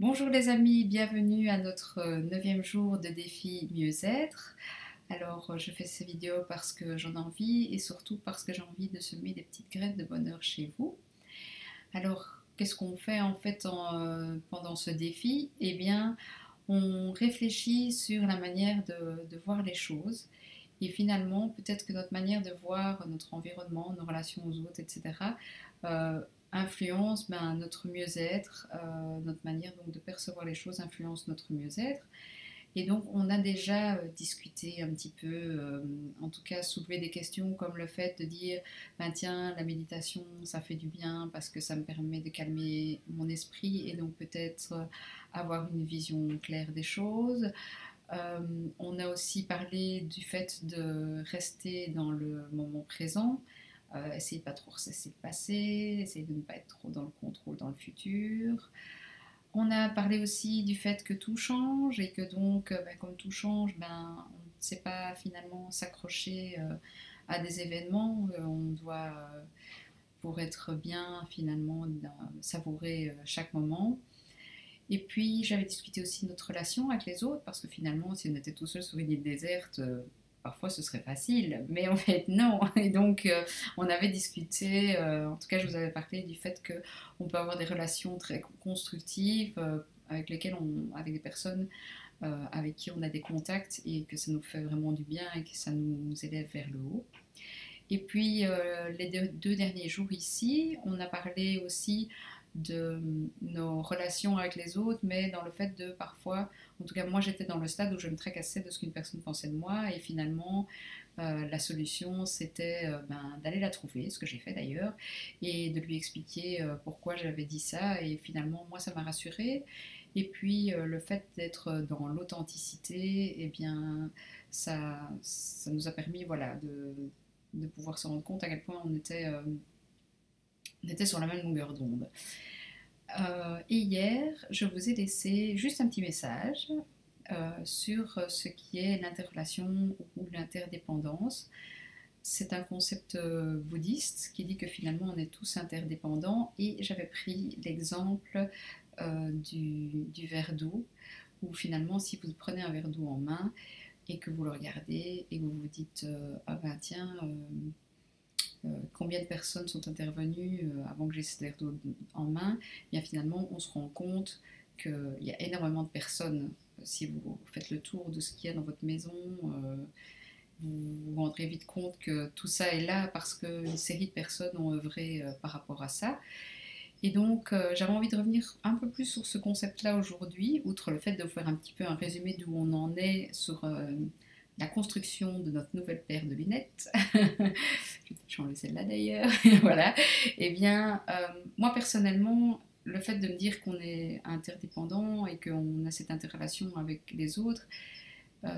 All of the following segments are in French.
Bonjour les amis, bienvenue à notre 9e jour de défi mieux-être. Alors je fais ces vidéos parce que j'en ai envie et surtout parce que j'ai envie de semer des petites graines de bonheur chez vous. Alors qu'est-ce qu'on fait en fait pendant ce défi? Eh bien on réfléchit sur la manière de voir les choses et finalement peut-être que notre manière de voir notre environnement, nos relations aux autres, etc. euh, influence notre mieux-être, notre manière donc de percevoir les choses influence notre mieux-être. Et donc on a déjà discuté un petit peu, en tout cas soulevé des questions comme le fait de dire, ben tiens, la méditation ça fait du bien parce que ça me permet de calmer mon esprit et donc peut-être avoir une vision claire des choses. Euh, on a aussi parlé du fait de rester dans le moment présent, essayer de ne pas trop ressasser le passé, essayer de ne pas être trop dans le contrôle dans le futur. On a parlé aussi du fait que tout change et que donc, comme tout change, on ne sait pas finalement s'accrocher à des événements. On doit, pour être bien finalement, savourer chaque moment. Et puis j'avais discuté aussi de notre relation avec les autres, parce que finalement, si on était tout seul sur une île déserte, parfois ce serait facile, mais en fait non. Et donc on avait discuté, en tout cas je vous avais parlé du fait qu'on peut avoir des relations très constructives avec lesquelles avec des personnes avec qui on a des contacts et que ça nous fait vraiment du bien et que ça nous élève vers le haut. Et puis les deux derniers jours ici, on a parlé aussi de nos relations avec les autres, mais dans le fait de parfois, en tout cas moi j'étais dans le stade où je me tracassais de ce qu'une personne pensait de moi, et finalement la solution c'était d'aller la trouver, ce que j'ai fait d'ailleurs, et de lui expliquer pourquoi j'avais dit ça, et finalement moi ça m'a rassurée. Et puis le fait d'être dans l'authenticité, eh bien ça nous a permis voilà, de pouvoir se rendre compte à quel point on était sur la même longueur d'onde. Et hier, je vous ai laissé juste un petit message sur ce qui est l'interrelation ou l'interdépendance. C'est un concept bouddhiste qui dit que finalement on est tous interdépendants, et j'avais pris l'exemple du verre d'eau, où finalement si vous prenez un verre d'eau en main et que vous le regardez et que vous vous dites ah ben tiens, combien de personnes sont intervenues avant que j'ai ce verre d'eau en main, et bien finalement on se rend compte qu'il y a énormément de personnes. Si vous faites le tour de ce qu'il y a dans votre maison, vous vous rendrez vite compte que tout ça est là parce qu'une série de personnes ont œuvré par rapport à ça. Et donc j'avais envie de revenir un peu plus sur ce concept-là aujourd'hui, outre le fait de vous faire un petit peu un résumé d'où on en est sur la construction de notre nouvelle paire de lunettes. Je vais peut-être changer celle-là d'ailleurs. Voilà. Eh bien, moi personnellement, le fait de me dire qu'on est interdépendant et qu'on a cette interrelation avec les autres,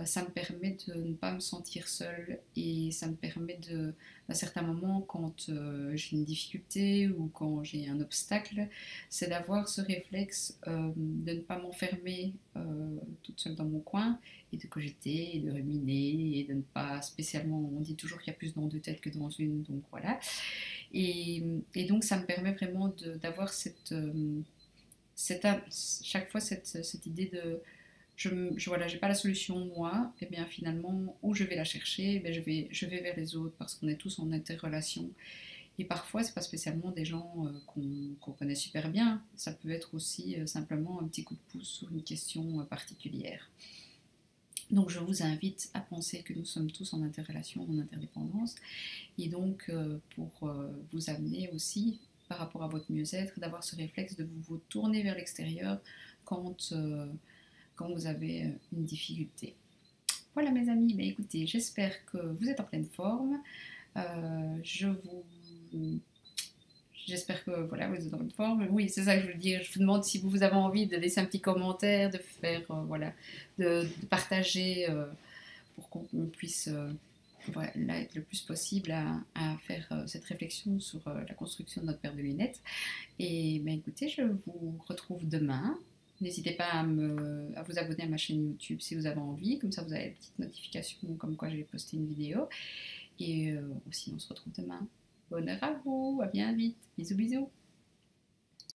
ça me permet de ne pas me sentir seule, et ça me permet de, à certains moments, quand j'ai une difficulté ou quand j'ai un obstacle, c'est d'avoir ce réflexe de ne pas m'enfermer toute seule dans mon coin et de cogiter et de ruminer et de ne pas spécialement, on dit toujours qu'il y a plus dans deux têtes que dans une, donc voilà. Et donc ça me permet vraiment d'avoir chaque fois cette idée de voilà, j'ai pas la solution moi, et bien finalement, où je vais la chercher, ben je vais vers les autres parce qu'on est tous en interrelation. Et parfois, c'est pas spécialement des gens qu'on connaît super bien, ça peut être aussi simplement un petit coup de pouce sur une question particulière. Donc je vous invite à penser que nous sommes tous en interrelation, en interdépendance, et donc pour vous amener aussi, par rapport à votre mieux-être, d'avoir ce réflexe de vous tourner vers l'extérieur quand quand vous avez une difficulté. Voilà mes amis, mais écoutez, j'espère que vous êtes en pleine forme. Je vous... J'espère que voilà, vous êtes en pleine forme. Oui, c'est ça que je veux dire. Je vous demande si vous avez envie de laisser un petit commentaire, de faire, voilà, de partager pour qu'on puisse voilà, être le plus possible à faire cette réflexion sur la construction de notre paire de lunettes. Et ben, écoutez, je vous retrouve demain. N'hésitez pas à vous abonner à ma chaîne YouTube si vous avez envie, comme ça vous avez une petite notification comme quoi j'ai posté une vidéo. Et aussi on se retrouve demain. Bonne heure à vous, à bien vite, bisous bisous.